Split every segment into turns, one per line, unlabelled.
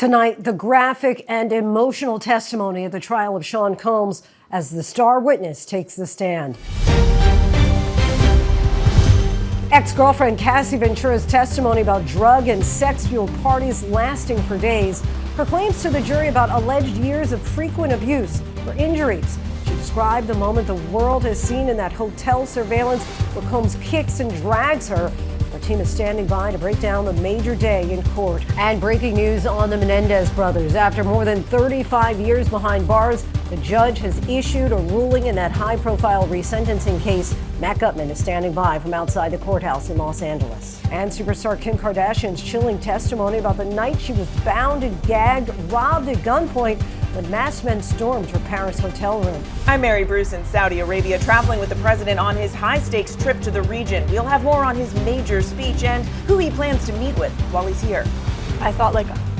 Tonight, the graphic and emotional testimony at the trial of Sean Combs as the star witness takes the stand. Ex-girlfriend Cassie Ventura's testimony about drug and sex-fueled parties lasting for days. Her claims to the jury about alleged years of frequent abuse, her injuries. She described the moment the world has seen in that hotel surveillance where Combs kicks and drags her. Our team is standing by to break down the major day in court. And breaking news on the Menendez brothers. After more than 35 years behind bars, the judge has issued a ruling in that high-profile resentencing case. Matt Gutman is standing by from outside the courthouse in Los Angeles. And superstar Kim Kardashian's chilling testimony about the night she was bound and gagged, robbed at gunpoint when masked men stormed her Paris hotel room.
I'm Mary Bruce in Saudi Arabia, traveling with the president on his high-stakes trip to the region. We'll have more on his major speech and who he plans to meet with while he's here.
I thought,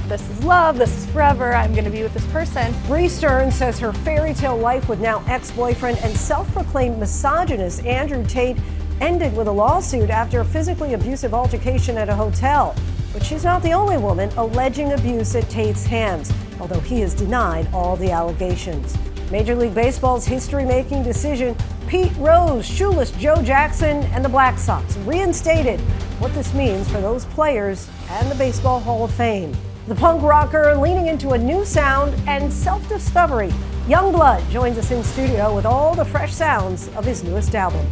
this is love, this is forever, I'm going to be with this person.
Bree Stearns says her fairy tale life with now ex-boyfriend and self-proclaimed misogynist Andrew Tate ended with a lawsuit after a physically abusive altercation at a hotel. But she's not the only woman alleging abuse at Tate's hands, although he has denied all the allegations. Major League Baseball's history-making decision, Pete Rose, shoeless Joe Jackson, and the Black Sox reinstated. What this means for those players and the Baseball Hall of Fame. The punk rocker leaning into a new sound and self-discovery. Yungblud joins us in studio with all the fresh sounds of his newest album.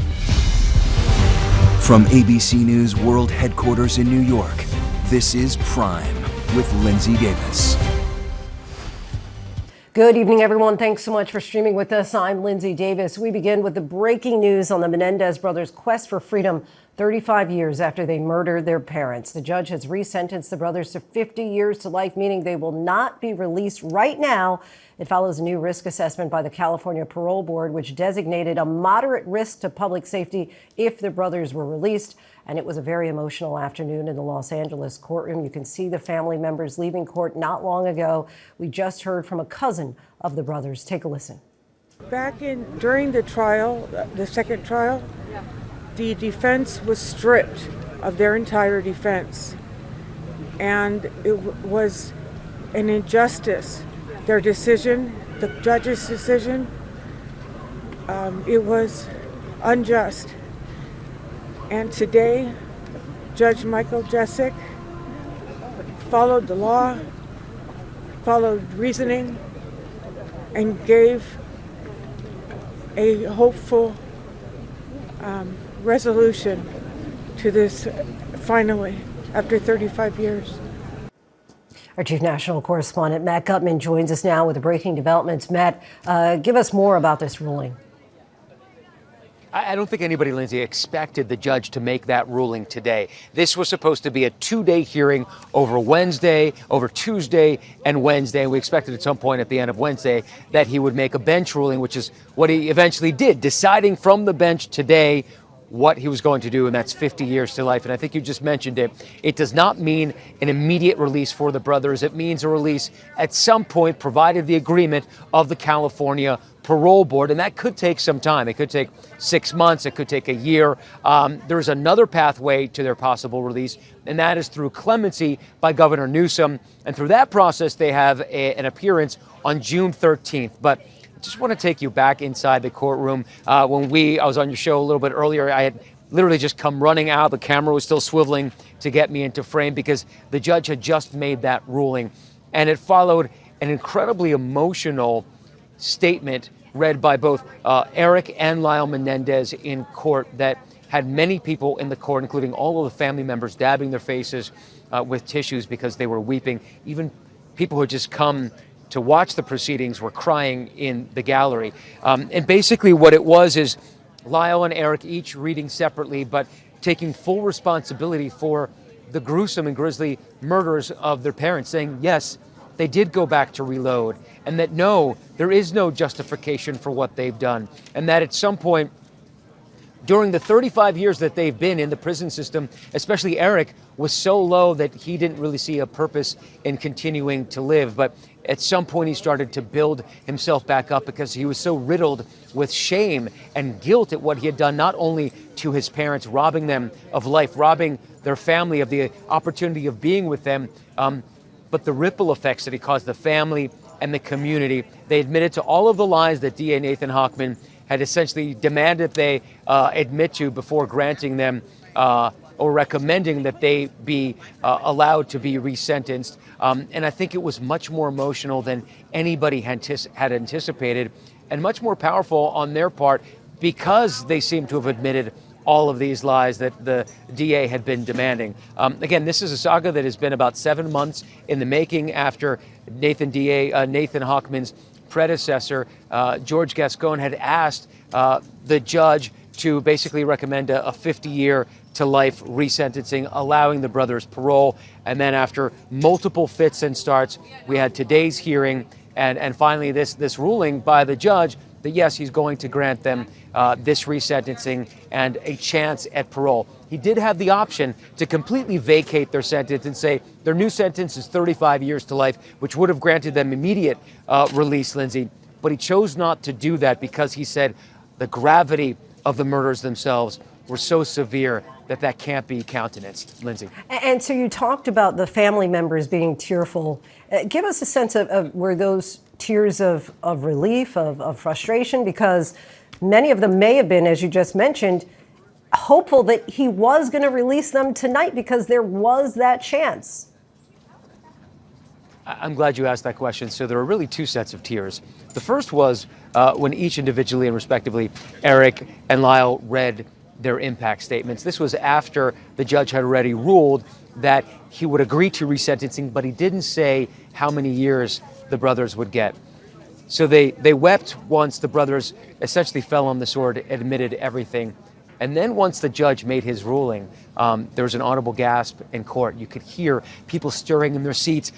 From ABC News World Headquarters in New York, this is Prime with Linsey Davis.
Good evening, everyone. Thanks so much for streaming with us. I'm Linsey Davis. We begin with the breaking news on the Menendez brothers' quest for freedom 35 years after they murdered their parents. The judge has resentenced the brothers to 50 years to life, meaning they will not be released right now. It follows a new risk assessment by the California Parole Board, which designated a moderate risk to public safety if the brothers were released. And it was a very emotional afternoon in the Los Angeles courtroom. You can see the family members leaving court not long ago. We just heard from a cousin of the brothers. Take a listen.
During the trial, the second trial, the defense was stripped of their entire defense. And it was an injustice. Their decision, the judge's decision, it was unjust. And today, Judge Michael Jessic followed the law, followed reasoning, and gave a hopeful resolution to this finally, after 35 years.
Our chief national correspondent, Matt Gutman, joins us now with the breaking developments. Matt, give us more about this ruling.
I don't think anybody, Linsey, expected the judge to make that ruling today. This was supposed to be a two-day hearing over Tuesday and Wednesday. And we expected at some point at the end of Wednesday that he would make a bench ruling, which is what he eventually did, deciding from the bench today what he was going to do, and that's 50 years to life. And I think you just mentioned it. It does not mean an immediate release for the brothers. It means a release at some point, provided the agreement of the California Parole Board, and that could take some time. It could take 6 months. It could take a year. There's another pathway to their possible release, and that is through clemency by Governor Newsom. And through that process, they have an appearance on June 13th. But I just want to take you back inside the courtroom. I was on your show a little bit earlier, I had literally just come running out. The camera was still swiveling to get me into frame because the judge had just made that ruling. And it followed an incredibly emotional statement read by both Eric and Lyle Menendez in court that had many people in the court, including all of the family members, dabbing their faces with tissues because they were weeping. Even people who had just come to watch the proceedings were crying in the gallery. And basically what it was is Lyle and Eric each reading separately, but taking full responsibility for the gruesome and grisly murders of their parents, saying, yes, they did go back to reload, and that no, there is no justification for what they've done, and that at some point during the 35 years that they've been in the prison system, especially Eric, was so low that he didn't really see a purpose in continuing to live. But at some point he started to build himself back up because he was so riddled with shame and guilt at what he had done, not only to his parents, robbing them of life, robbing their family of the opportunity of being with them, but the ripple effects that he caused the family and the community. They admitted to all of the lies that DA Nathan Hochman had essentially demanded they admit to before granting them or recommending that they be allowed to be resentenced. And I think it was much more emotional than anybody had anticipated, and much more powerful on their part because they seem to have admitted all of these lies that the DA had been demanding. Again, this is a saga that has been about 7 months in the making after Nathan Hochman's predecessor, George Gascon, had asked the judge to basically recommend a 50-year to life resentencing, allowing the brothers parole. And then after multiple fits and starts, we had today's hearing and finally this ruling by the judge that yes, he's going to grant them this resentencing and a chance at parole. He did have the option to completely vacate their sentence and say their new sentence is 35 years to life, which would have granted them immediate release, Linsey. But he chose not to do that because he said the gravity of the murders themselves were so severe that can't be countenanced. Linsey.
And so you talked about the family members being tearful. Give us a sense of were those tears of relief, of frustration, because many of them may have been, as you just mentioned, hopeful that he was going to release them tonight because there was that chance.
I'm glad you asked that question. So there are really two sets of tears. The first was when each individually and respectively, Eric and Lyle, read their impact statements. This was after the judge had already ruled that he would agree to resentencing, but he didn't say how many years the brothers would get. So they wept once the brothers essentially fell on the sword, admitted everything. And then once the judge made his ruling, there was an audible gasp in court. You could hear people stirring in their seats,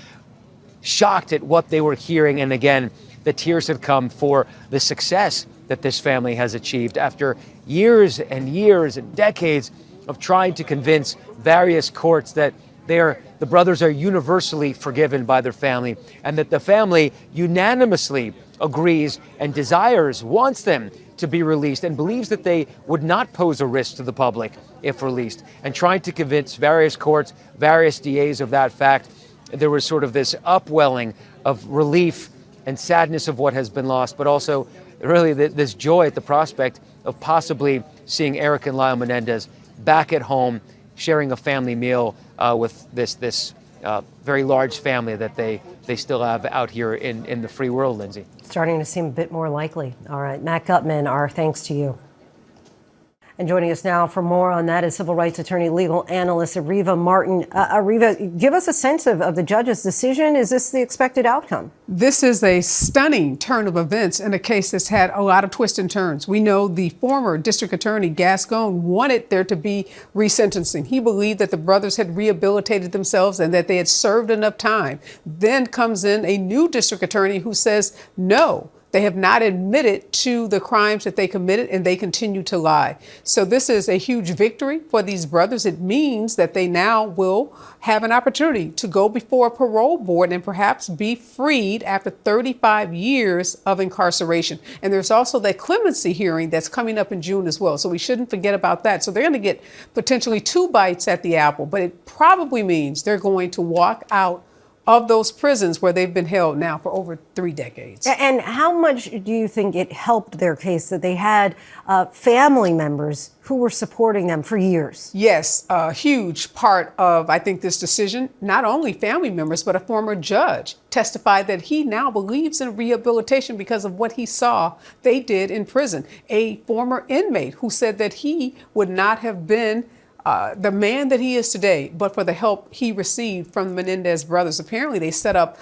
shocked at what they were hearing. And again, the tears had come for the success that this family has achieved after years and decades of trying to convince various courts that the brothers are universally forgiven by their family, and that the family unanimously agrees and wants them to be released, and believes that they would not pose a risk to the public if released, and trying to convince various courts, various DAs of that fact. There was sort of this upwelling of relief and sadness of what has been lost, but also really this joy at the prospect of possibly seeing Eric and Lyle Menendez back at home, sharing a family meal with this very large family that they still have out here in the free world, Linsey.
Starting to seem a bit more likely. All right, Matt Gutman, our thanks to you. And joining us now for more on that is civil rights attorney, legal analyst Areva Martin. Areva, give us a sense of the judge's decision. Is this the expected outcome?
This is a stunning turn of events in a case that's had a lot of twists and turns. We know the former district attorney, Gascon, wanted there to be resentencing. He believed that the brothers had rehabilitated themselves and that they had served enough time. Then comes in a new district attorney who says, no, they have not admitted to the crimes that they committed, and they continue to lie. So this is a huge victory for these brothers. It means that they now will have an opportunity to go before a parole board and perhaps be freed after 35 years of incarceration. And there's also that clemency hearing that's coming up in June as well. So we shouldn't forget about that. So they're going to get potentially 2 bites at the apple, but it probably means they're going to walk out of those prisons where they've been held now for over 3 decades.
And how much do you think it helped their case that they had family members who were supporting them for years?
Yes, a huge part of, I think, this decision, not only family members, but a former judge testified that he now believes in rehabilitation because of what he saw they did in prison. A former inmate who said that he would not have been the man that he is today, but for the help he received from the Menendez brothers. Apparently, they set up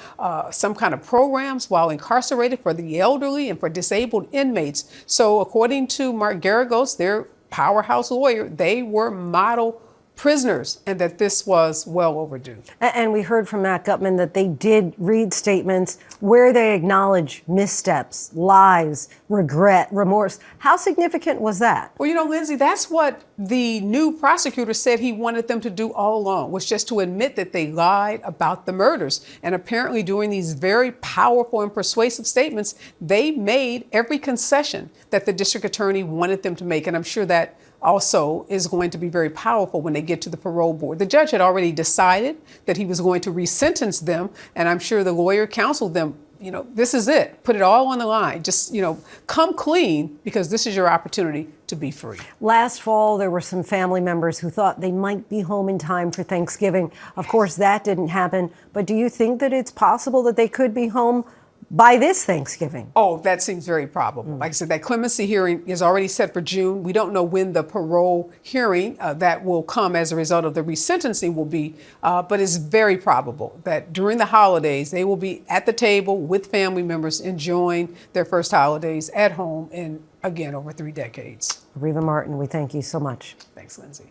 some kind of programs while incarcerated for the elderly and for disabled inmates. So according to Mark Garagos, their powerhouse lawyer, they were model prisoners, and that this was well overdue.
And we heard from Matt Gutman that they did read statements where they acknowledge missteps, lies, regret, remorse. How significant was that?
Well, you know, Linsey, that's what the new prosecutor said he wanted them to do all along, was just to admit that they lied about the murders. And apparently during these very powerful and persuasive statements, they made every concession that the district attorney wanted them to make. And I'm sure that also is going to be very powerful when they get to the parole board. The judge had already decided that he was going to resentence them, and I'm sure the lawyer counseled them, you know, this is it. Put it all on the line. Just, you know, come clean, because this is your opportunity to be free.
Last fall, there were some family members who thought they might be home in time for Thanksgiving. Of course, that didn't happen. But do you think that it's possible that they could be home by this Thanksgiving?
Oh, that seems very probable. Like I said, that clemency hearing is already set for June. We don't know when the parole hearing that will come as a result of the resentencing will be, but it's very probable that during the holidays, they will be at the table with family members enjoying their first holidays at home in, again, over 3 decades.
Reva Martin, we thank you so much.
Thanks, Linsey.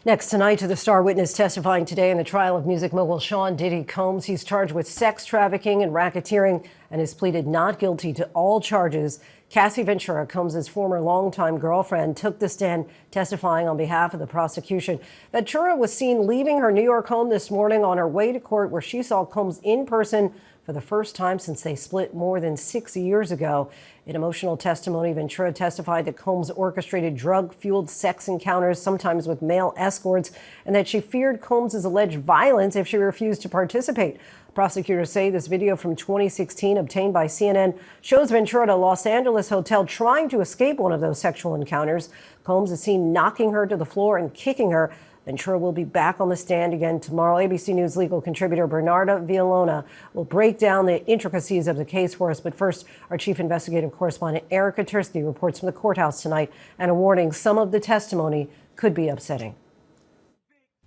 Next tonight, to the star witness testifying today in the trial of music mogul Sean Diddy Combs. He's charged with sex trafficking and racketeering and has pleaded not guilty to all charges. Cassie Ventura, Combs' former longtime girlfriend, took the stand testifying on behalf of the prosecution. Ventura was seen leaving her New York home this morning on her way to court, where she saw Combs in person for the first time since they split more than 6 years ago. In emotional testimony, Ventura testified that Combs orchestrated drug-fueled sex encounters, sometimes with male escorts, and that she feared Combs' alleged violence if she refused to participate. Prosecutors say this video from 2016, obtained by CNN, shows Ventura at a Los Angeles hotel trying to escape one of those sexual encounters. Combs is seen knocking her to the floor and kicking her. Ventura will be back on the stand again tomorrow. ABC News legal contributor Bernarda Villalona will break down the intricacies of the case for us. But first, our chief investigative correspondent Erica Tursky reports from the courthouse tonight, and a warning: some of the testimony could be upsetting.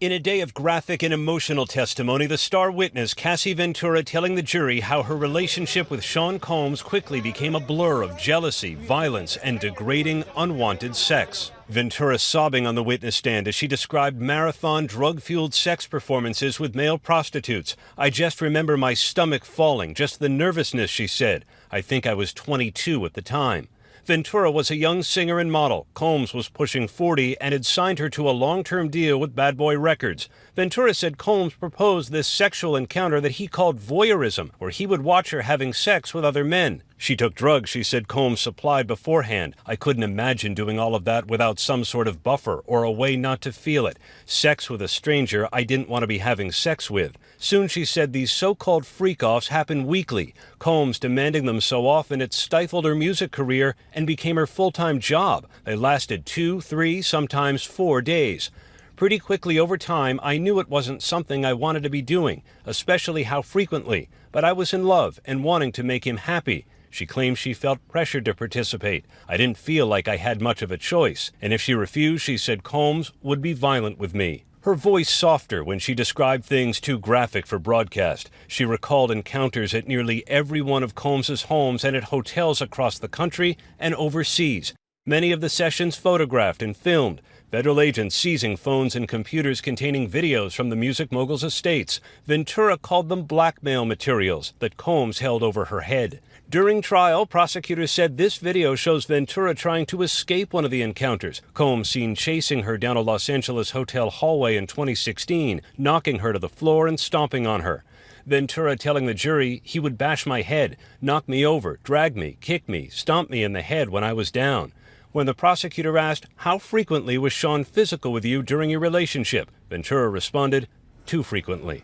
In a day of graphic and emotional testimony, the star witness Cassie Ventura telling the jury how her relationship with Sean Combs quickly became a blur of jealousy, violence, and degrading, unwanted sex. Ventura sobbing on the witness stand as she described marathon drug-fueled sex performances with male prostitutes. "I just remember my stomach falling, just the nervousness," she said. "I think I was 22 at the time." Ventura was a young singer and model. Combs was pushing 40 and had signed her to a long-term deal with Bad Boy Records. Ventura said Combs proposed this sexual encounter that he called voyeurism, where he would watch her having sex with other men. She took drugs, she said Combs supplied beforehand. "I couldn't imagine doing all of that without some sort of buffer or a way not to feel it. Sex with a stranger I didn't want to be having sex with." Soon, she said, these so-called freak-offs happen weekly. Combs demanding them so often it stifled her music career and became her full-time job. They lasted 2, 3, sometimes 4 days. Pretty quickly over time, I knew it wasn't something I wanted to be doing, especially how frequently. But I was in love and wanting to make him happy. She claims she felt pressured to participate. "I didn't feel like I had much of a choice. And if she refused," she said, Combs would be violent with me. Her voice softer when she described things too graphic for broadcast. She recalled encounters at nearly every one of Combs' homes and at hotels across the country and overseas. Many of the sessions photographed and filmed. Federal agents seizing phones and computers containing videos from the music mogul's estates. Ventura called them blackmail materials that Combs held over her head. During trial, prosecutors said this video shows Ventura trying to escape one of the encounters. Combs seen chasing her down a Los Angeles hotel hallway in 2016, knocking her to the floor and stomping on her. Ventura telling the jury he would bash my head, knock me over, drag me, kick me, stomp me in the head when I was down. When the prosecutor asked, "How frequently was Sean physical with you during your relationship?" Ventura responded, "Too frequently."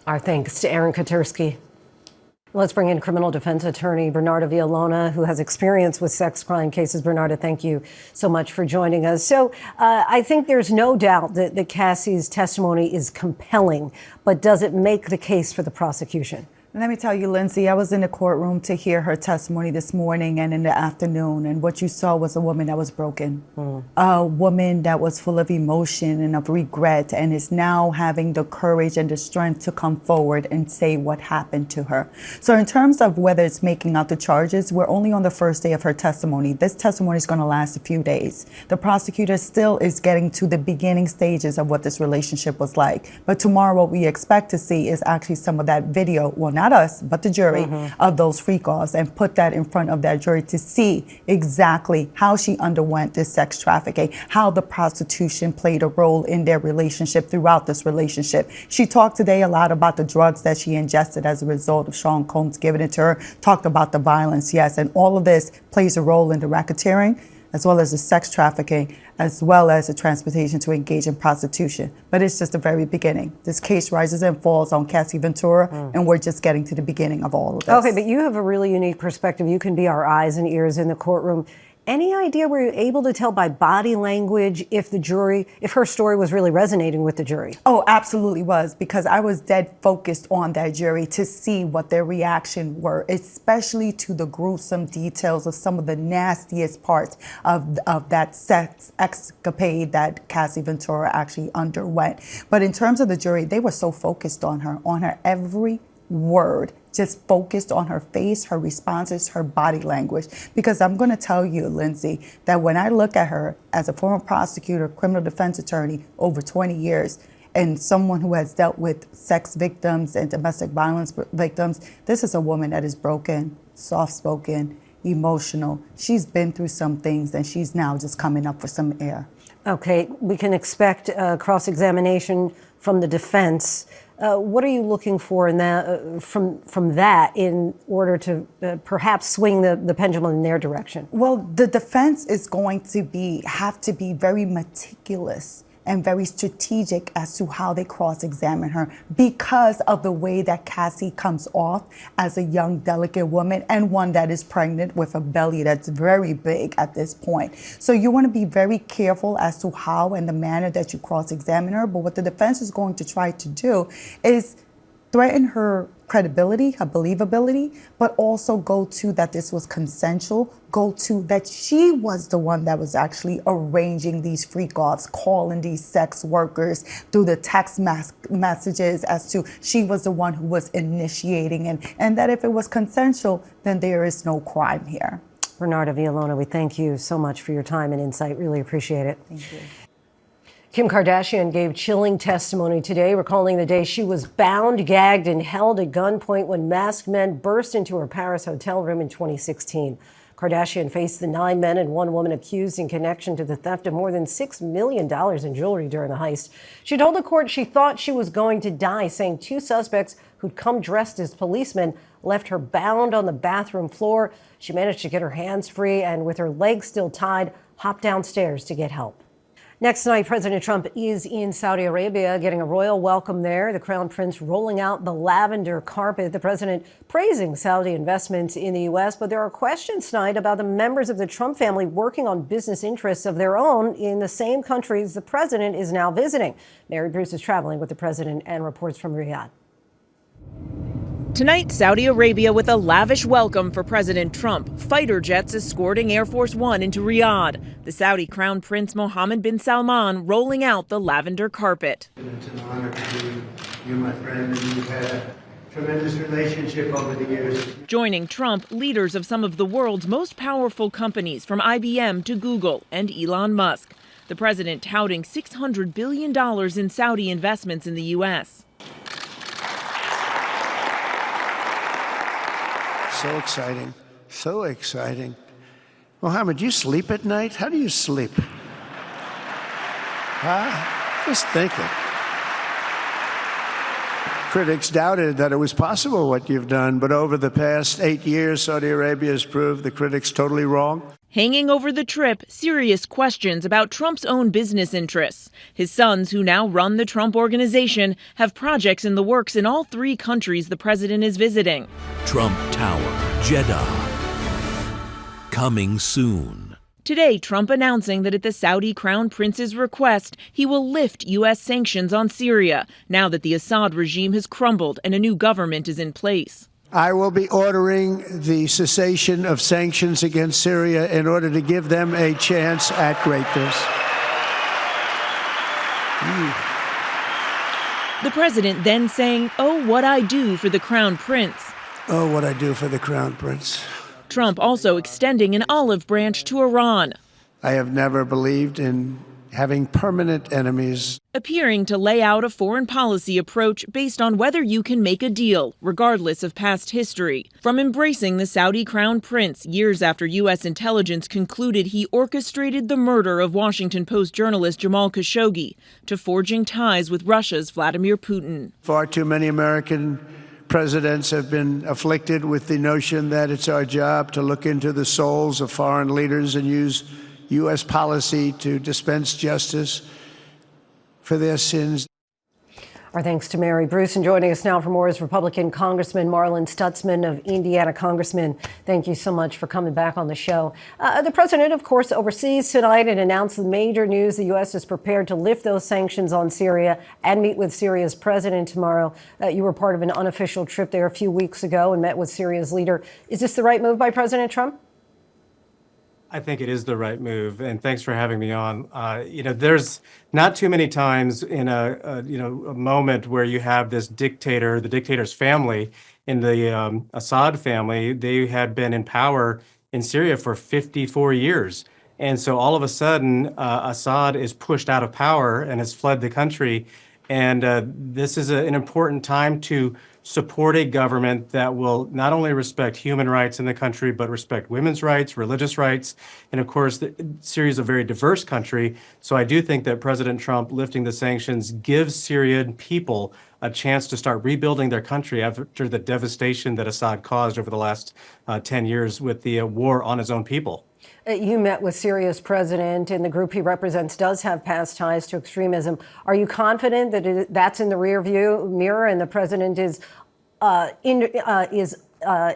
Our thanks to Aaron Katursky. Let's bring in criminal defense attorney Bernarda Villalona, who has experience with sex crime cases. Bernarda, thank you so much for joining us. So I think there's no doubt that Cassie's testimony is compelling, but does it make the case for the prosecution?
Let me tell you, Linsey, I was in the courtroom to hear her testimony this morning and in the afternoon, and what you saw was a woman that was broken, a woman that was full of emotion and of regret, and is now having the courage and the strength to come forward and say what happened to her. So in terms of whether it's making out the charges, we're only on the first day of her testimony. This testimony is going to last a few days. The prosecutor still is getting to the beginning stages of what this relationship was like. But tomorrow what we expect to see is actually some of that video, well, not us, but the jury, of those freak-offs, and put that in front of that jury to see exactly how she underwent this sex trafficking, how the prostitution played a role in their relationship throughout this relationship. She talked today a lot about the drugs that she ingested as a result of Sean Combs giving it to her, talked about the violence, yes, and all of this plays a role in the racketeering as well as the sex trafficking, as well as the transportation to engage in prostitution. But it's just the very beginning. This case rises and falls on Cassie Ventura, and we're just getting to the beginning of all of this.
Okay, but you have a really unique perspective. You can be our eyes and ears in the courtroom. Any idea, were you able to tell by body language if her story was really resonating with the jury?
Oh, absolutely was, because I was dead focused on that jury to see what their reaction were, especially to the gruesome details of some of the nastiest parts of that sex escapade that Cassie Ventura actually underwent. But in terms of the jury, they were so focused on her every word, just focused on her face, her responses, her body language. Because I'm going to tell you, Linsey, that when I look at her as a former prosecutor, criminal defense attorney over 20 years, and someone who has dealt with sex victims and domestic violence victims, this is a woman that is broken, soft-spoken, emotional. She's been through some things, and she's now just coming up for some air.
Okay, we can expect cross-examination from the defense. What are you looking for in that, from that in order to perhaps swing the pendulum in their direction?
Well, the defense is going to have to be very meticulous and very strategic as to how they cross-examine her because of the way that Cassie comes off as a young, delicate woman and one that is pregnant with a belly that's very big at this point. So you want to be very careful as to how and the manner that you cross-examine her. But what the defense is going to try to do is threaten her credibility, her believability, but also go to that this was consensual, go to that she was the one that was actually arranging these freak-offs, calling these sex workers through the text messages as to she was the one who was initiating, and that if it was consensual, then there is no crime here.
Bernarda Villalona, we thank you so much for your time and insight. Really appreciate it.
Thank you.
Kim Kardashian gave chilling testimony today, recalling the day she was bound, gagged, and held at gunpoint when masked men burst into her Paris hotel room in 2016. Kardashian faced the 9 men and 1 woman accused in connection to the theft of more than $6 million in jewelry during the heist. She told the court she thought she was going to die, saying 2 suspects who'd come dressed as policemen left her bound on the bathroom floor. She managed to get her hands free and, with her legs still tied, hopped downstairs to get help. Next night, President Trump is in Saudi Arabia, getting a royal welcome there. The Crown Prince rolling out the lavender carpet. The president praising Saudi investments in the U.S., but there are questions tonight about the members of the Trump family working on business interests of their own in the same countries the president is now visiting. Mary Bruce is traveling with the president and reports from Riyadh.
Tonight, Saudi Arabia with a lavish welcome for President Trump. Fighter jets escorting Air Force One into Riyadh. The Saudi Crown Prince Mohammed bin Salman rolling out the lavender carpet.
It's an honor to be you, my friend, and you've had a tremendous relationship over the years.
Joining Trump, leaders of some of the world's most powerful companies, from IBM to Google and Elon Musk. The president touting $600 billion in Saudi investments in the U.S.
So exciting. So exciting. Mohammed, you sleep at night? How do you sleep? Huh? Just thinking. Critics doubted that it was possible what you've done, but over the past 8 years, Saudi Arabia has proved the critics totally wrong.
Hanging over the trip, serious questions about Trump's own business interests. His sons, who now run the Trump Organization, have projects in the works in all 3 countries the president is visiting.
Trump Tower, Jeddah. Coming soon.
Today, Trump announcing that at the Saudi Crown Prince's request, he will lift U.S. sanctions on Syria, now that the Assad regime has crumbled and a new government is in place.
I will be ordering the cessation of sanctions against Syria in order to give them a chance at greatness.
The president then saying, "Oh, what I do for the Crown Prince."
Oh, what I do for the Crown Prince.
Trump also extending an olive branch to Iran.
I have never believed in having permanent enemies.
Appearing to lay out a foreign policy approach based on whether you can make a deal, regardless of past history. From embracing the Saudi Crown Prince years after U.S. intelligence concluded he orchestrated the murder of Washington Post journalist Jamal Khashoggi, to forging ties with Russia's Vladimir Putin.
Far too many American presidents have been afflicted with the notion that it's our job to look into the souls of foreign leaders and use U.S. policy to dispense justice for their sins.
Our thanks to Mary Bruce. And joining us now for more is Republican Congressman Marlin Stutzman of Indiana. Congressman, thank you so much for coming back on the show. The president, of course, overseas tonight and announced the major news. The U.S. is prepared to lift those sanctions on Syria and meet with Syria's president tomorrow. You were part of an unofficial trip there a few weeks ago and met with Syria's leader. Is this the right move by President Trump?
I think it is the right move, and thanks for having me on. There's not too many times in a moment where you have this dictator, the dictator's family, in the Assad family. They had been in power in Syria for 54 years, and so all of a sudden, Assad is pushed out of power and has fled the country. And this is an important time to support a government that will not only respect human rights in the country, but respect women's rights, religious rights. And of course, Syria is a very diverse country. So I do think that President Trump lifting the sanctions gives Syrian people a chance to start rebuilding their country after the devastation that Assad caused over the last 10 years with the war on his own people.
You met with Syria's president, and the group he represents does have past ties to extremism. Are you confident that that's in the rearview mirror and the president is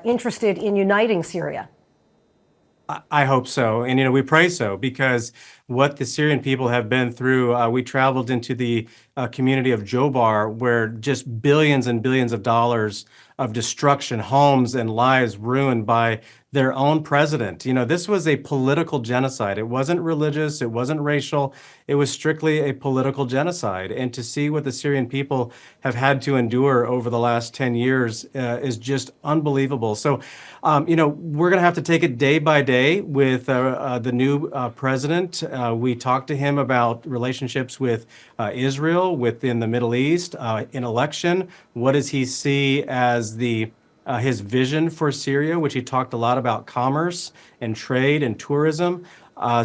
interested in uniting Syria?
I hope so. And, we pray so, because what the Syrian people have been through, we traveled into the community of Jobar, where just billions and billions of dollars of destruction, homes and lives ruined by their own president. This was a political genocide. It wasn't religious. It wasn't racial. It was strictly a political genocide. And to see what the Syrian people have had to endure over the last 10 years is just unbelievable. So, we're going to have to take it day by day with the new president. We talked to him about relationships with Israel, within the Middle East, in election. What does he see as his vision for Syria, which he talked a lot about commerce and trade and tourism.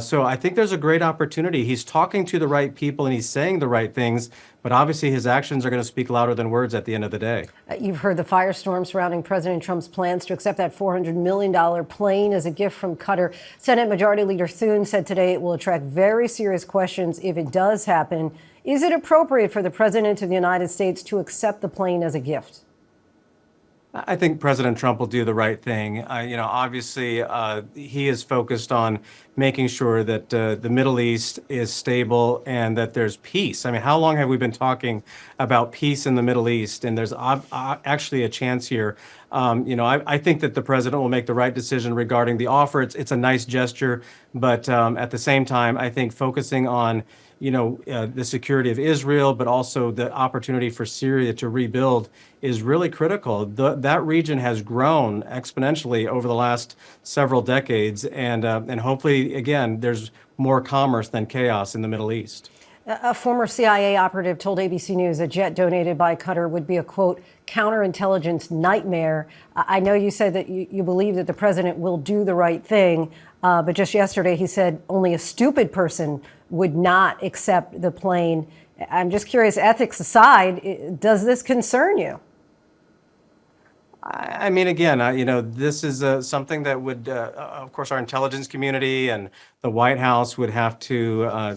So I think there's a great opportunity. He's talking to the right people and he's saying the right things, but obviously his actions are going to speak louder than words at the end of the day.
You've heard the firestorm surrounding President Trump's plans to accept that $400 million plane as a gift from Qatar. Senate Majority Leader Thune said today it will attract very serious questions if it does happen. Is it appropriate for the President of the United States to accept the plane as a gift?
I think President Trump will do the right thing. Obviously, he is focused on making sure that the Middle East is stable and that there's peace. I mean, how long have we been talking about peace in the Middle East? And there's actually a chance here. I think that the president will make the right decision regarding the offer. It's a nice gesture, but at the same time, I think focusing on the security of Israel, but also the opportunity for Syria to rebuild is really critical. That region has grown exponentially over the last several decades, and hopefully, again, there's more commerce than chaos in the Middle East.
A former CIA operative told ABC News a jet donated by Qatar would be a, quote, counterintelligence nightmare. I know you said that you believe that the president will do the right thing, but just yesterday he said only a stupid person would not accept the plane. I'm just curious, ethics aside, does this concern you?
I mean, again, this is something that would, of course, our intelligence community and the White House would have to,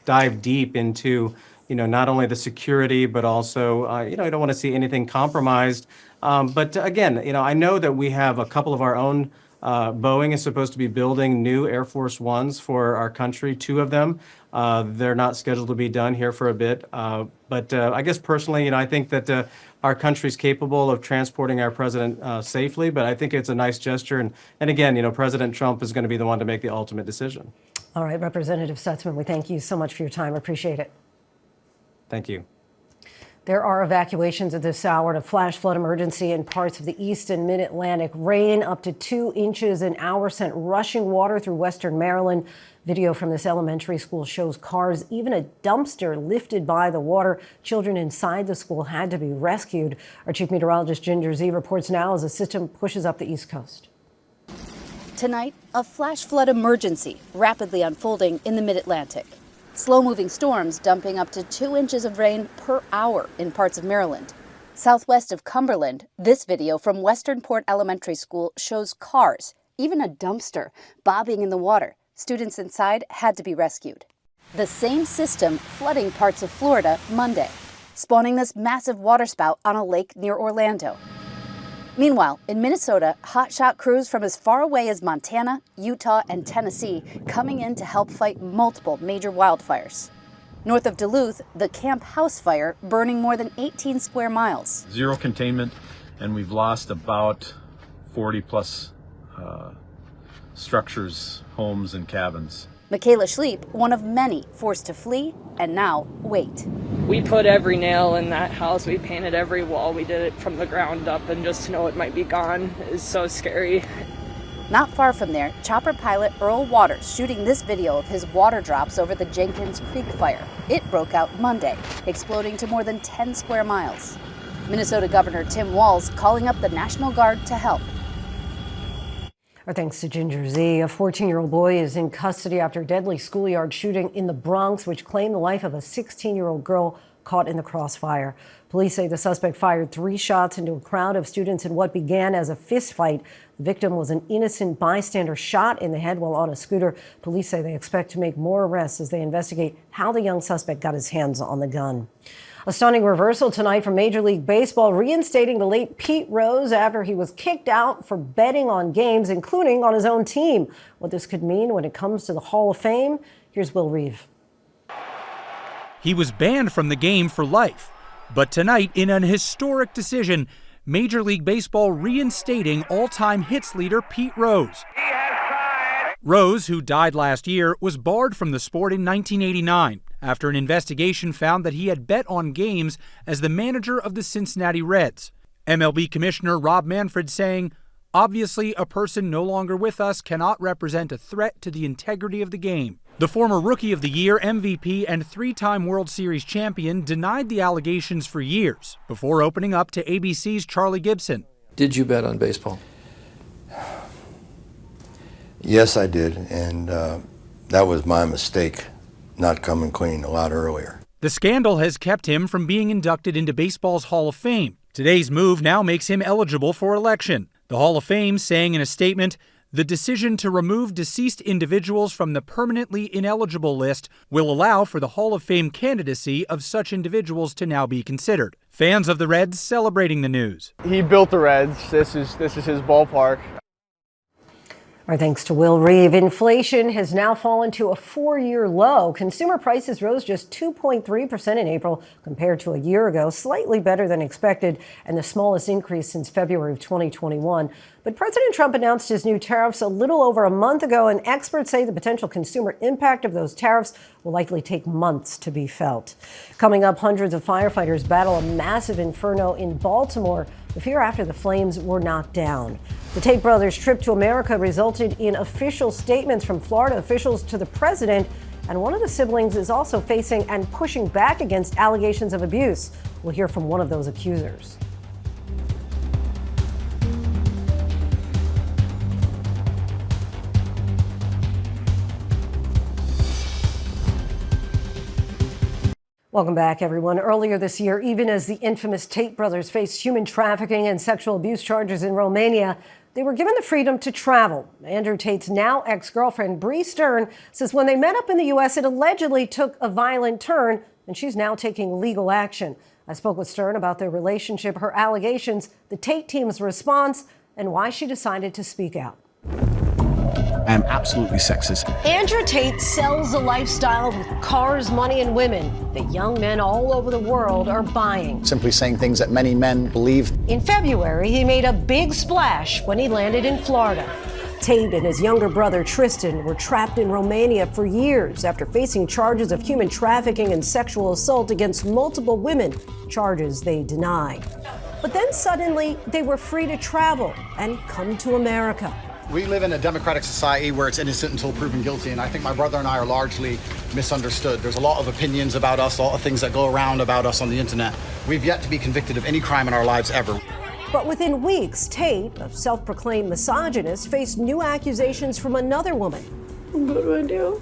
dive deep into, not only the security, but also, I don't want to see anything compromised. But again, I know that we have a couple of our own. Boeing is supposed to be building new Air Force Ones for our country, 2 of them. They're not scheduled to be done here for a bit. But I guess personally, I think that our country's capable of transporting our president safely, but I think it's a nice gesture. And again, President Trump is going to be the one to make the ultimate decision.
All right, Representative Stutzman, we thank you so much for your time. Appreciate it.
Thank you.
There are evacuations at this hour and a flash flood emergency in parts of the east and mid-Atlantic. Rain up to 2 inches an hour sent rushing water through western Maryland. Video from this elementary school shows cars, even a dumpster, lifted by the water. Children inside the school had to be rescued. Our chief meteorologist Ginger Z reports now as the system pushes up the East Coast.
Tonight, a flash flood emergency rapidly unfolding in the mid-Atlantic. Slow-moving storms dumping up to 2 inches of rain per hour in parts of Maryland. Southwest of Cumberland, this video from Westernport Elementary School shows cars, even a dumpster, bobbing in the water, Students inside had to be rescued. The same system flooding parts of Florida Monday, spawning this massive waterspout on a lake near Orlando. Meanwhile, in Minnesota, hotshot crews from as far away as Montana, Utah, and Tennessee coming in to help fight multiple major wildfires. North of Duluth, the Camp House fire burning more than 18 square miles.
Zero containment, and we've lost about 40 plus structures, homes, and cabins.
Michaela Schleep, one of many forced to flee and now wait.
We put every nail in that house. We painted every wall. We did it from the ground up, and just to know it might be gone is so scary.
Not far from there, chopper pilot Earl Waters shooting this video of his water drops over the Jenkins Creek fire. It broke out Monday, exploding to more than 10 square miles. Minnesota Governor Tim Walz calling up the National Guard to help.
Our thanks to Ginger Z. A 14-year-old boy is in custody after a deadly schoolyard shooting in the Bronx, which claimed the life of a 16-year-old girl caught in the crossfire. Police say the suspect fired 3 shots into a crowd of students in what began as a fist fight. The victim was an innocent bystander shot in the head while on a scooter. Police say they expect to make more arrests as they investigate how the young suspect got his hands on the gun. A stunning reversal tonight from Major League Baseball, reinstating the late Pete Rose after he was kicked out for betting on games, including on his own team. What this could mean when it comes to the Hall of Fame, here's Will Reeve.
He was banned from the game for life. But tonight, in an historic decision, Major League Baseball reinstating all-time hits leader Pete Rose. Rose, who died last year, was barred from the sport in 1989 after an investigation found that he had bet on games as the manager of the Cincinnati Reds. MLB Commissioner Rob Manfred saying, "Obviously, a person no longer with us cannot represent a threat to the integrity of the game." The former Rookie of the Year, MVP, and 3-time World Series champion denied the allegations for years before opening up to ABC's Charlie Gibson.
Did you bet on baseball?
Yes, I did, and that was my mistake, not coming clean a lot earlier.
The scandal has kept him from being inducted into baseball's Hall of Fame. Today's move now makes him eligible for election. The Hall of Fame saying in a statement, "The decision to remove deceased individuals from the permanently ineligible list will allow for the Hall of Fame candidacy of such individuals to now be considered." Fans of the Reds celebrating the news.
He built the Reds. This is his ballpark.
Our thanks to Will Reeve. Inflation has now fallen to a 4-year low. Consumer prices rose just 2.3% in April compared to a year ago, slightly better than expected and the smallest increase since February of 2021. But President Trump announced his new tariffs a little over a month ago, and experts say the potential consumer impact of those tariffs will likely take months to be felt. Coming up, hundreds of firefighters battle a massive inferno in Baltimore, the fear after the flames were knocked down. The Tate brothers' trip to America resulted in official statements from Florida officials to the president, and one of the siblings is also facing and pushing back against allegations of abuse. We'll hear from one of those accusers. Welcome back, everyone. Earlier this year, even as the infamous Tate brothers faced human trafficking and sexual abuse charges in Romania, they were given the freedom to travel. Andrew Tate's now ex-girlfriend, Bree Stern, says when they met up in the U.S., it allegedly took a violent turn, and she's now taking legal action. I spoke with Stern about their relationship, her allegations, the Tate team's response, and why she decided to speak out.
I'm absolutely sexist.
Andrew Tate sells a lifestyle with cars, money, and women that young men all over the world are buying.
Simply saying things that many men believe.
In February, he made a big splash when he landed in Florida. Tate and his younger brother Tristan were trapped in Romania for years after facing charges of human trafficking and sexual assault against multiple women, charges they denied. But then suddenly they were free to travel and come to America.
We live in a democratic society where it's innocent until proven guilty, and I think my brother and I are largely misunderstood. There's a lot of opinions about us, a lot of things that go around about us on the internet. We've yet to be convicted of any crime in our lives ever.
But within weeks, Tate, a self-proclaimed misogynist, faced new accusations from another woman.
What do I do?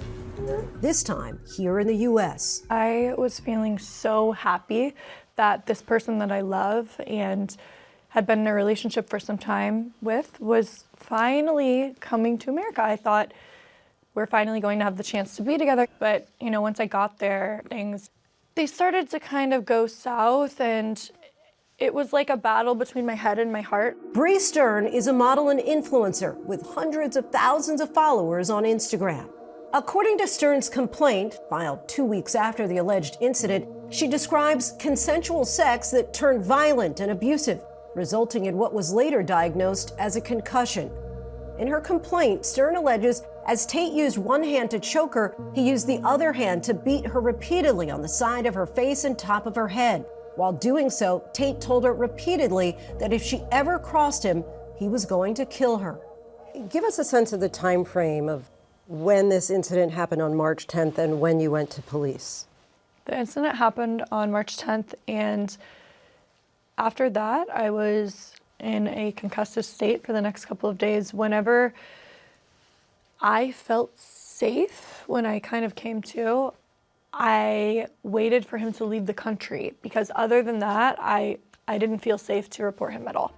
This time, here in the U.S.
I was feeling so happy that this person that I love and had been in a relationship for some time with was finally coming to America. I thought we're finally going to have the chance to be together. But, you know, once I got there, they started to kind of go south, and it was like a battle between my head and my heart.
Bree Stern is a model and influencer with hundreds of thousands of followers on Instagram. According to Stern's complaint, filed 2 weeks after the alleged incident, she describes consensual sex that turned violent and abusive, resulting in what was later diagnosed as a concussion. In her complaint, Stern alleges as Tate used one hand to choke her, he used the other hand to beat her repeatedly on the side of her face and top of her head. While doing so, Tate told her repeatedly that if she ever crossed him, he was going to kill her. Give us a sense of the time frame of when this incident happened on March 10th and when you went to police.
The incident happened on March 10th, and after that, I was in a concussive state for the next couple of days. Whenever I felt safe, when I kind of came to, I waited for him to leave the country, because other than that, I didn't feel safe to report him at all.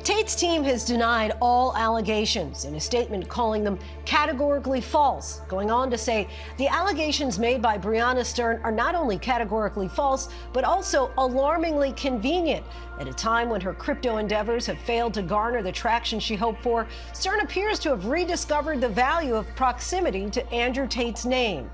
Tate's team has denied all allegations in a statement calling them categorically false, going on to say the allegations made by Breonna Stern are not only categorically false, but also alarmingly convenient. At a time when her crypto endeavors have failed to garner the traction she hoped for, Stern appears to have rediscovered the value of proximity to Andrew Tate's name.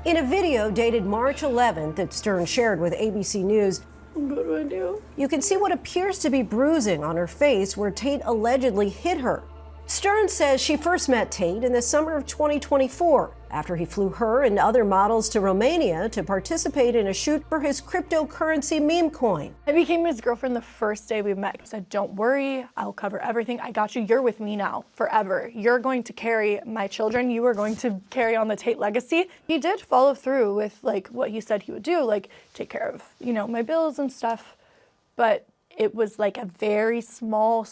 In a video dated March 11th that Stern shared with ABC News,
what do I do?
You can see what appears to be bruising on her face where Tate allegedly hit her. Stern says she first met Tate in the summer of 2024 after he flew her and other models to Romania to participate in a shoot for his cryptocurrency meme coin.
I became his girlfriend the first day we met. He said, "Don't worry, I'll cover everything. I got you. You're with me now forever. You're going to carry my children. You are going to carry on the Tate legacy." He did follow through with like what he said he would do, like take care of, you know, my bills and stuff. But it was like a very small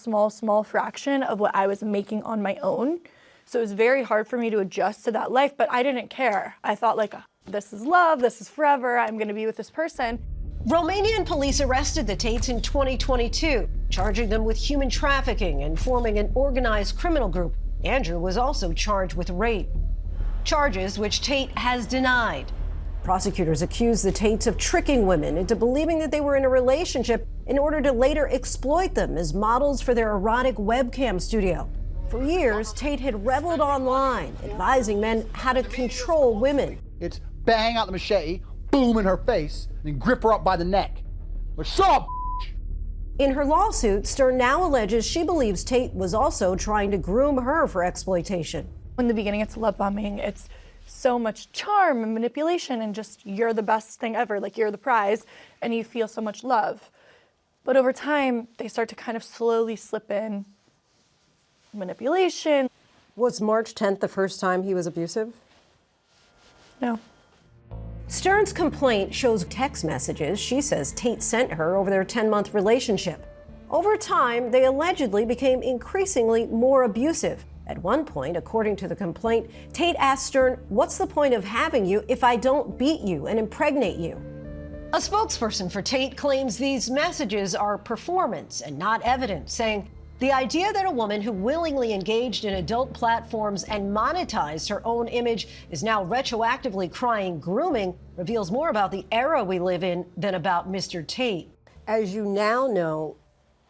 fraction of what I was making on my own. So it was very hard for me to adjust to that life, but I didn't care. I thought like, this is love, this is forever, I'm gonna be with this person.
Romanian police arrested the Tates in 2022, charging them with human trafficking and forming an organized criminal group. Andrew was also charged with rape, charges which Tate has denied. Prosecutors accused the Tates of tricking women into believing that they were in a relationship in order to later exploit them as models for their erotic webcam studio. For years, Tate had reveled online, advising men how to control women.
It's bang out the machete, boom in her face, and grip her up by the neck. Like, shut up, bitch.
In her lawsuit, Stern now alleges she believes Tate was also trying to groom her for exploitation.
In the beginning, it's love bombing. It's so much charm and manipulation and just you're the best thing ever, like you're the prize, and you feel so much love. But over time, they start to kind of slowly slip in manipulation.
Was March 10th the first time he was abusive?
No.
Stern's complaint shows text messages she says Tate sent her over their 10-month relationship. Over time, they allegedly became increasingly more abusive. At one point, according to the complaint, Tate asked Stern, "What's the point of having you if I don't beat you and impregnate you?" A spokesperson for Tate claims these messages are performance and not evidence, saying the idea that a woman who willingly engaged in adult platforms and monetized her own image is now retroactively crying grooming reveals more about the era we live in than about Mr. Tate. As you now know,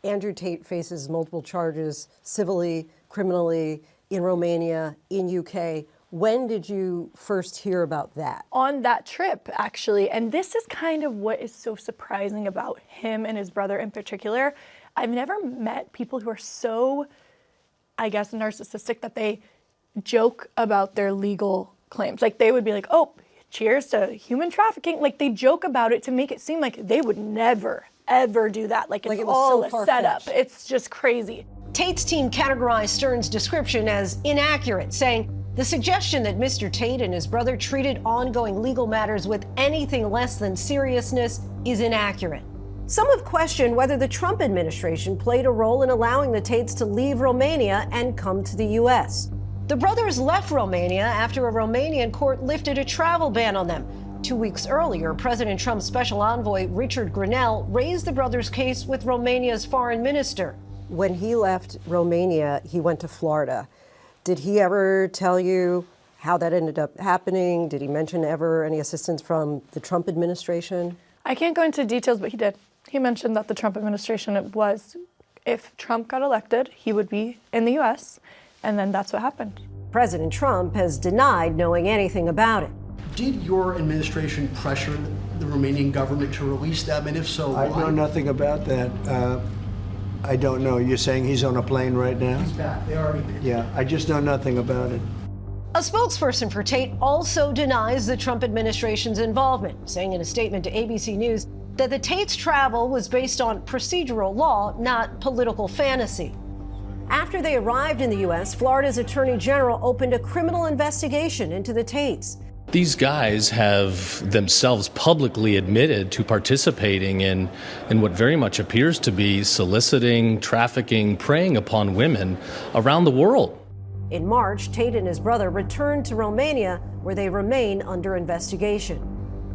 Andrew Tate faces multiple charges civilly, criminally, in Romania, in UK. When did you first hear about that?
On that trip, actually. And this is kind of what is so surprising about him and his brother in particular. I've never met people who are so, I guess, narcissistic that they joke about their legal claims. Like they would be like, "Oh, cheers to human trafficking." Like they joke about it to make it seem like they would never, ever do that. Like it's all a setup. It's just crazy.
Tate's team categorized Stern's description as inaccurate, saying the suggestion that Mr. Tate and his brother treated ongoing legal matters with anything less than seriousness is inaccurate. Some have questioned whether the Trump administration played a role in allowing the Tates to leave Romania and come to the U.S. The brothers left Romania after a Romanian court lifted a travel ban on them. 2 weeks earlier, President Trump's special envoy, Richard Grenell, raised the brothers' case with Romania's foreign minister. When he left Romania, he went to Florida. Did he ever tell you how that ended up happening? Did he mention ever any assistance from the Trump administration?
I can't go into details, but he did. He mentioned that the Trump administration, it was, if Trump got elected, he would be in the U.S., and then that's what happened.
President Trump has denied knowing anything about it.
Did your administration pressure the Romanian government to release them, and if so, why?
I know nothing about that. I don't know. You're saying he's on a plane right now?
He's back. They already did.
Yeah, I just know nothing about it.
A spokesperson for Tate also denies the Trump administration's involvement, saying in a statement to ABC News that the Tate's travel was based on procedural law, not political fantasy. After they arrived in the U.S., Florida's Attorney General opened a criminal investigation into the Tates.
These guys have themselves publicly admitted to participating in what very much appears to be soliciting, trafficking, preying upon women around the world.
In March, Tate and his brother returned to Romania, where they remain under investigation.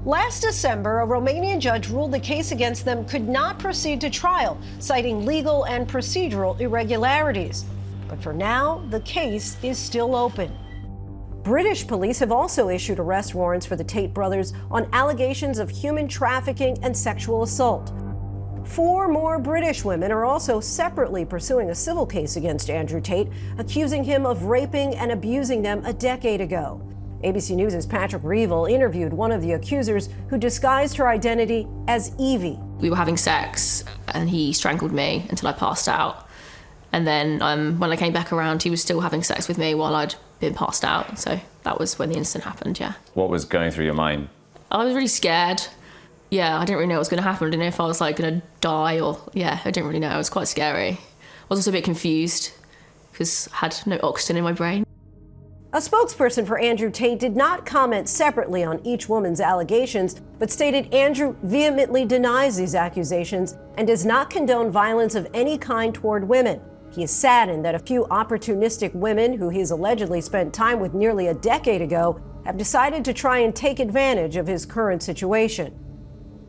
Last December, a Romanian judge ruled the case against them could not proceed to trial, citing legal and procedural irregularities. But for now, the case is still open. British police have also issued arrest warrants for the Tate brothers on allegations of human trafficking and sexual assault. 4 more British women are also separately pursuing a civil case against Andrew Tate, accusing him of raping and abusing them a decade ago. ABC News' Patrick Reevell interviewed one of the accusers who disguised her identity as Evie.
We were having sex and he strangled me until I passed out. And then when I came back around, he was still having sex with me while I'd been passed out. So that was when the incident happened, yeah.
What was going through your mind?
I was really scared. Yeah, I didn't really know what was going to happen. I didn't know if I was like going to die or, yeah, I didn't really know. It was quite scary. I was also a bit confused because I had no oxygen in my brain.
A spokesperson for Andrew Tate did not comment separately on each woman's allegations, but stated Andrew vehemently denies these accusations and does not condone violence of any kind toward women. He is saddened that a few opportunistic women who he's allegedly spent time with nearly a decade ago have decided to try and take advantage of his current situation.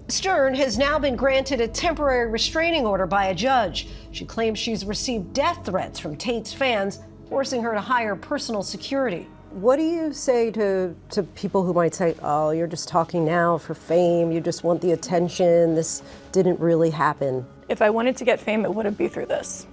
Stern has now been granted a temporary restraining order by a judge. She claims she's received death threats from Tate's fans, forcing her to hire personal security. What do you say to people who might say, oh, you're just talking now for fame, you just want the attention, this didn't really happen?
If I wanted to get fame, it wouldn't be through this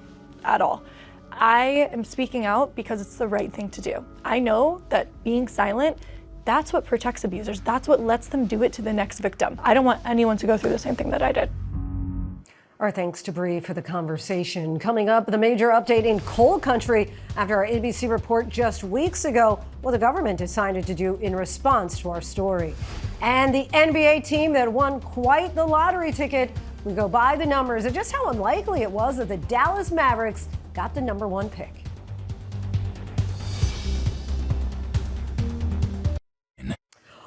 at all. I am speaking out because it's the right thing to do. I know that being silent, that's what protects abusers. That's what lets them do it to the next victim. I don't want anyone to go through the same thing that I did.
Our thanks to Bree for the conversation. Coming up, the major update in coal country after our ABC report just weeks ago, what the government decided to do in response to our story. And the NBA team that won quite the lottery ticket. We go by the numbers and just how unlikely it was that the Dallas Mavericks got the #1 pick.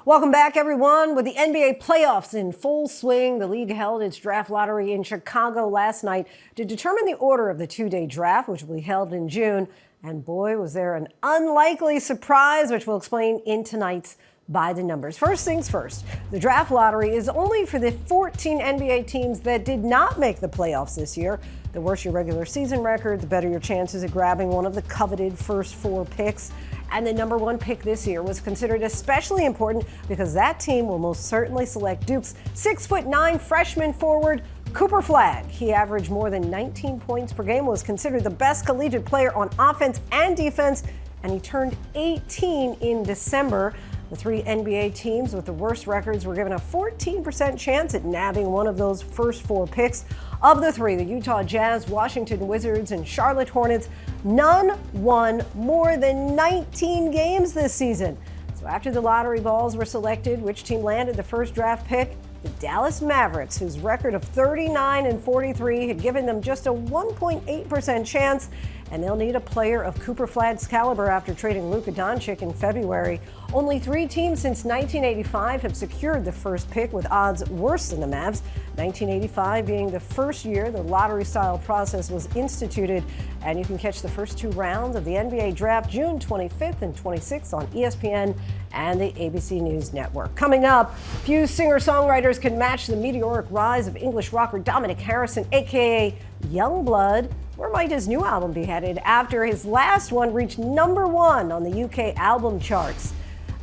Welcome back, everyone. With the NBA playoffs in full swing, the league held its draft lottery in Chicago last night to determine the order of the 2-day draft, which will be held in June. And boy, was there an unlikely surprise, which we'll explain in tonight's By the Numbers. First things first, the draft lottery is only for the 14 NBA teams that did not make the playoffs this year. The worse your regular season record, the better your chances of grabbing one of the coveted first 4 picks. And the #1 pick this year was considered especially important because that team will most certainly select Duke's 6'9" freshman forward, Cooper Flagg. He averaged more than 19 points per game, was considered the best collegiate player on offense and defense, and he turned 18 in December. The 3 NBA teams with the worst records were given a 14% chance at nabbing one of those first 4 picks. Of the 3, the Utah Jazz, Washington Wizards, and Charlotte Hornets, none won more than 19 games this season. So after the lottery balls were selected, which team landed the first draft pick? The Dallas Mavericks, whose record of 39-43 had given them just a 1.8% chance, and they'll need a player of Cooper Flagg's caliber after trading Luka Doncic in February. Only 3 teams since 1985 have secured the first pick with odds worse than the Mavs, 1985 being the first year the lottery-style process was instituted. And you can catch the first 2 rounds of the NBA draft June 25th and 26th on ESPN and the ABC News Network. Coming up, few singer-songwriters can match the meteoric rise of English rocker Dominic Harrison, a.k.a. Yungblud. Where might his new album be headed after his last one reached #1 on the UK album charts?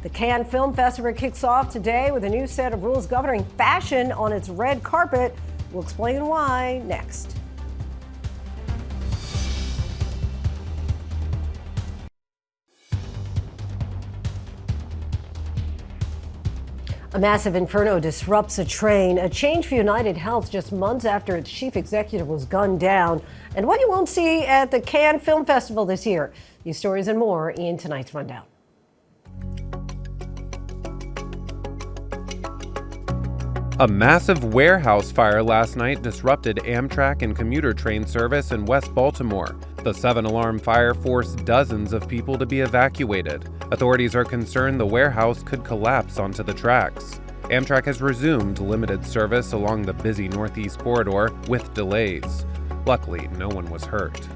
The Cannes Film Festival kicks off today with a new set of rules governing fashion on its red carpet. We'll explain why next. A massive inferno disrupts a train, a change for United Health just months after its chief executive was gunned down, and what you won't see at the Cannes Film Festival this year. These stories and more in tonight's rundown.
A massive warehouse fire last night disrupted Amtrak and commuter train service in West Baltimore. The 7-alarm fire forced dozens of people to be evacuated. Authorities are concerned the warehouse could collapse onto the tracks. Amtrak has resumed limited service along the busy Northeast corridor with delays. Luckily, no one was hurt.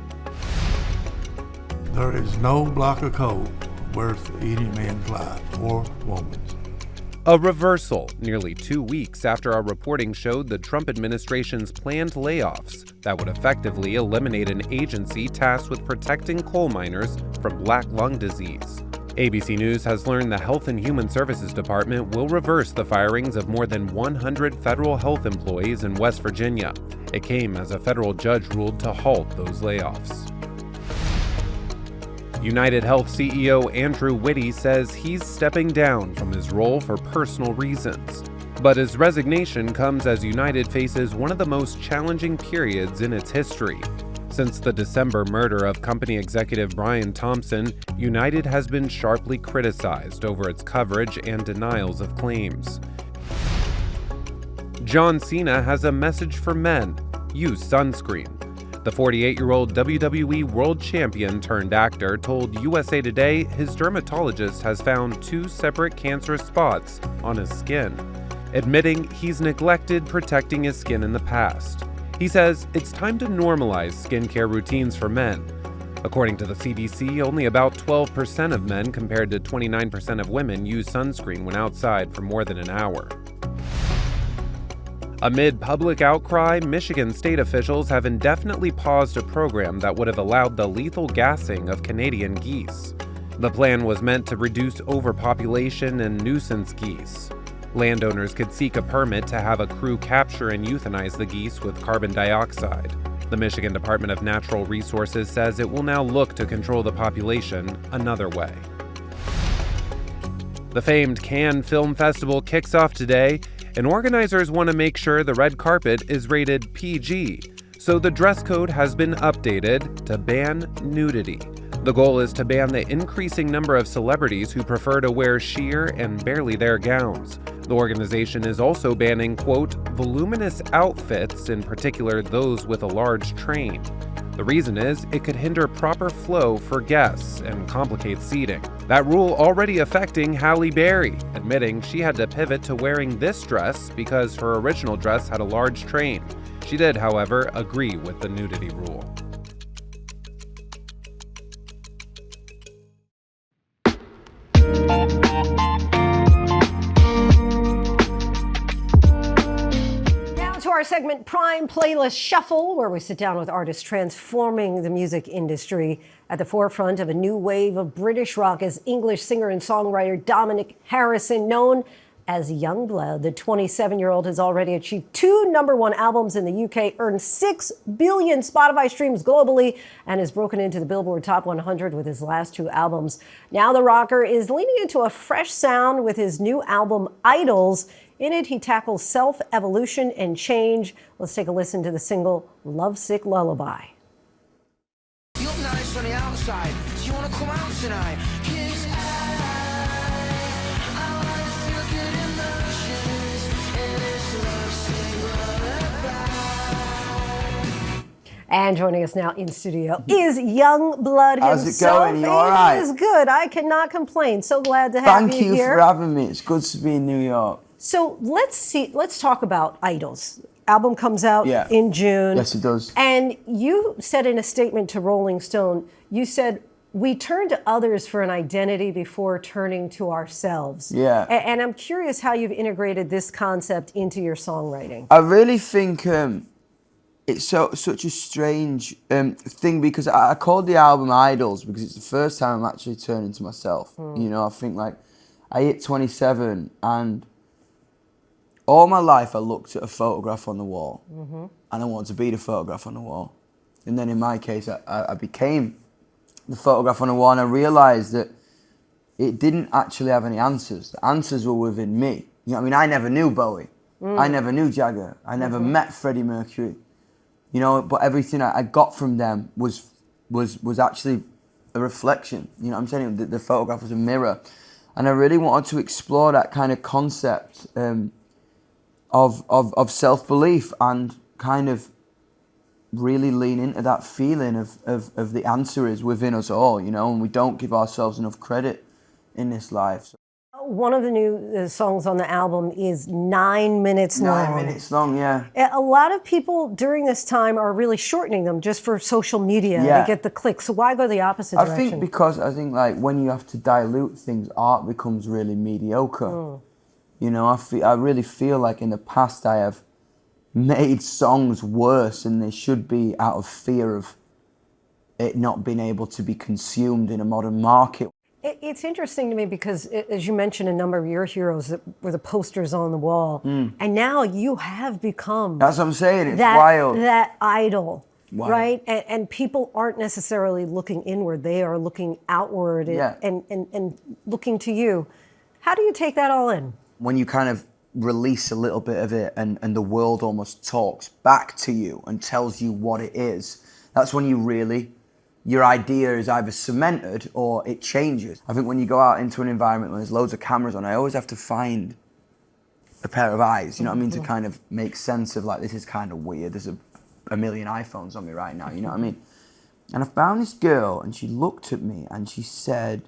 There is no block of code worth any man's life or woman's.
A reversal nearly 2 weeks after our reporting showed the Trump administration's planned layoffs that would effectively eliminate an agency tasked with protecting coal miners from black lung disease. ABC News has learned the Health and Human Services Department will reverse the firings of more than 100 federal health employees in West Virginia. It came as a federal judge ruled to halt those layoffs. United Health CEO Andrew Whitty says he's stepping down from his role for personal reasons. But his resignation comes as United faces one of the most challenging periods in its history. Since the December murder of company executive Brian Thompson, United has been sharply criticized over its coverage and denials of claims. John Cena has a message for men: use sunscreen. The 48-year-old WWE World Champion turned actor told USA Today his dermatologist has found 2 separate cancerous spots on his skin, admitting he's neglected protecting his skin in the past. He says it's time to normalize skincare routines for men. According to the CDC, only about 12% of men compared to 29% of women use sunscreen when outside for more than an hour. Amid public outcry, Michigan state officials have indefinitely paused a program that would have allowed the lethal gassing of Canadian geese. The plan was meant to reduce overpopulation and nuisance geese. Landowners could seek a permit to have a crew capture and euthanize the geese with carbon dioxide. The Michigan Department of Natural Resources says it will now look to control the population another way. The famed Cannes Film Festival kicks off today, and organizers want to make sure the red carpet is rated PG, so the dress code has been updated to ban nudity. The goal is to ban the increasing number of celebrities who prefer to wear sheer and barely there gowns. The organization is also banning, quote, voluminous outfits, in particular those with a large train. The reason is it could hinder proper flow for guests and complicate seating. That rule already affecting Halle Berry, admitting she had to pivot to wearing this dress because her original dress had a large train. She did, however, agree with the nudity rule.
Our segment Prime Playlist Shuffle, where we sit down with artists transforming the music industry. At the forefront of a new wave of British rock is English singer and songwriter Dominic Harrison, known as Yungblud. The 27-year-old has already achieved 2 #1 albums in the UK, earned 6 billion Spotify streams globally, and has broken into the Billboard Top 100 with his last 2 albums. Now the rocker is leaning into a fresh sound with his new album, Idols. In it, he tackles self-evolution and change. Let's take a listen to the single Lovesick Lullaby.
You look nice on the outside. Do you want to come out tonight?
And joining us now in studio is Yungblud himself.
How's it going? You all right?
It is good. I cannot complain. So glad to have you here.
Thank you for having me. It's good to be in New York.
So let's talk about Idols. Album comes out in June.
Yes, it does.
And you said in a statement to Rolling Stone, you said, we turn to others for an identity before turning to ourselves.
Yeah.
And I'm curious how you've integrated this concept into your songwriting.
I really think it's such a strange thing, because I called the album Idols because it's the first time I'm actually turning to myself. You know, I think like I hit 27 and all my life I looked at a photograph on the wall and I wanted to be the photograph on the wall. And then in my case, I became the photograph on the wall, and I realised that it didn't actually have any answers. The answers were within me. You know what I mean? I never knew Bowie. I never knew Jagger. I never met Freddie Mercury. You know, but everything I got from them was actually a reflection. You know what I'm saying? The photograph was a mirror. And I really wanted to explore that kind of concept of self-belief and kind of really lean into that feeling of the answer is within us all, you know, and we don't give ourselves enough credit in this life.
One of the new songs on the album is 9 minutes long.
9 minutes long, yeah.
A lot of people during this time are really shortening them just for social media to get the clicks. So why go the opposite direction?
I think because like when you have to dilute things, art becomes really mediocre. You know, I really feel like in the past I have made songs worse than they should be out of fear of it not being able to be consumed in a modern market.
It's interesting to me because, as you mentioned, a number of your heroes that were the posters on the wall, and now you have become...
That's what I'm saying, it's wild.
That idol,
Wow.
right? And people aren't necessarily looking inward, they are looking outward and looking to you. How do you take that all in?
When you kind of release a little bit of it and the world almost talks back to you and tells you what it is, that's when you really... your idea is either cemented or it changes. I think when you go out into an environment where there's loads of cameras on, I always have to find a pair of eyes, you know what I mean, to kind of make sense of like, this is kind of weird. There's a million iPhones on me right now, you know what I mean? And I found this girl and she looked at me and she said,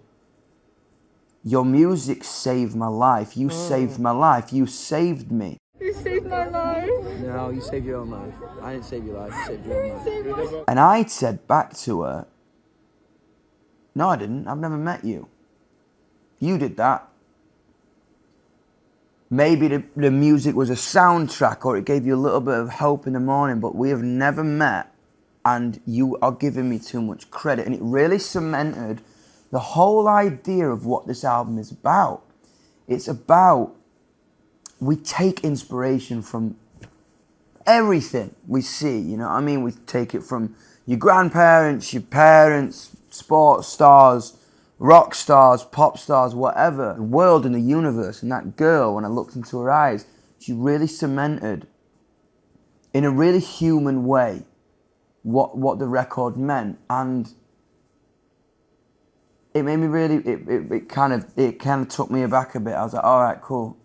your music saved my life. You saved my life. You saved me.
You saved my life.
No, you saved your own life. I didn't save your life, you saved your own life. And I said back to her, no, I didn't. I've never met you. You did that. Maybe the music was a soundtrack or it gave you a little bit of hope in the morning, but we have never met and you are giving me too much credit. And it really cemented the whole idea of what this album is about. It's about, we take inspiration from everything we see, you know what I mean? We take it from your grandparents, your parents, sports stars, rock stars, pop stars, whatever. The world and the universe. And that girl, when I looked into her eyes, she really cemented, in a really human way, what the record meant. And it made me really, it kind of took me aback a bit. I was like, all right, cool.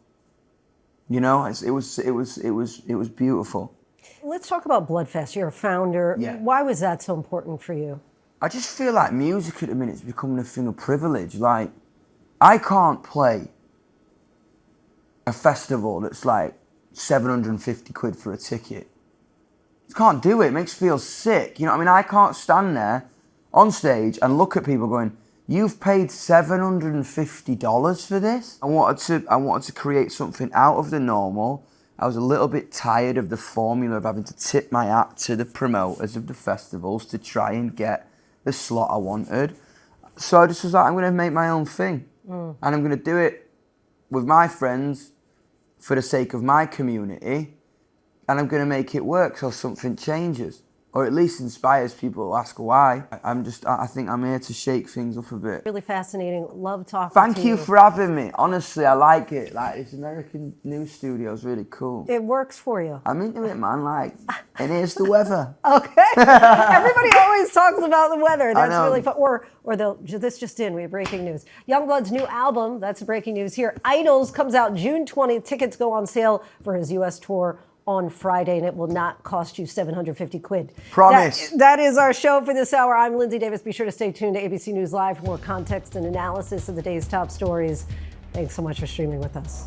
You know, it was beautiful.
Let's talk about Bloodfest. You're a founder.
Yeah.
Why was that so important for you?
I just feel like music at the minute is becoming a thing of privilege. Like, I can't play a festival that's like 750 quid for a ticket. I can't do it. It makes me feel sick. You know what I mean? I can't stand there on stage and look at people going, you've paid $750 for this? I wanted to create something out of the normal. I was a little bit tired of the formula of having to tip my hat to the promoters of the festivals to try and get the slot I wanted. So I just was like, I'm going to make my own thing. And I'm going to do it with my friends for the sake of my community. And I'm going to make it work so something changes. Or at least inspires people to ask why. I think I'm here to shake things up a bit.
Really fascinating. Love talking to you.
Thank you for having me. Honestly, I like it. Like, this American news studio is really cool.
It works for you.
I'm into it, man. Like, and here's the weather.
Okay. Everybody always talks about the weather. That's really fun. Or this just in, we have breaking news. Youngblood's new album, that's breaking news here. Idols comes out June 20th. Tickets go on sale for his U.S. tour on Friday, and it will not cost you 750 quid.
Promise.
That is our show for this hour. I'm Linsey Davis. Be sure to stay tuned to ABC News Live for more context and analysis of the day's top stories. Thanks so much for streaming with us.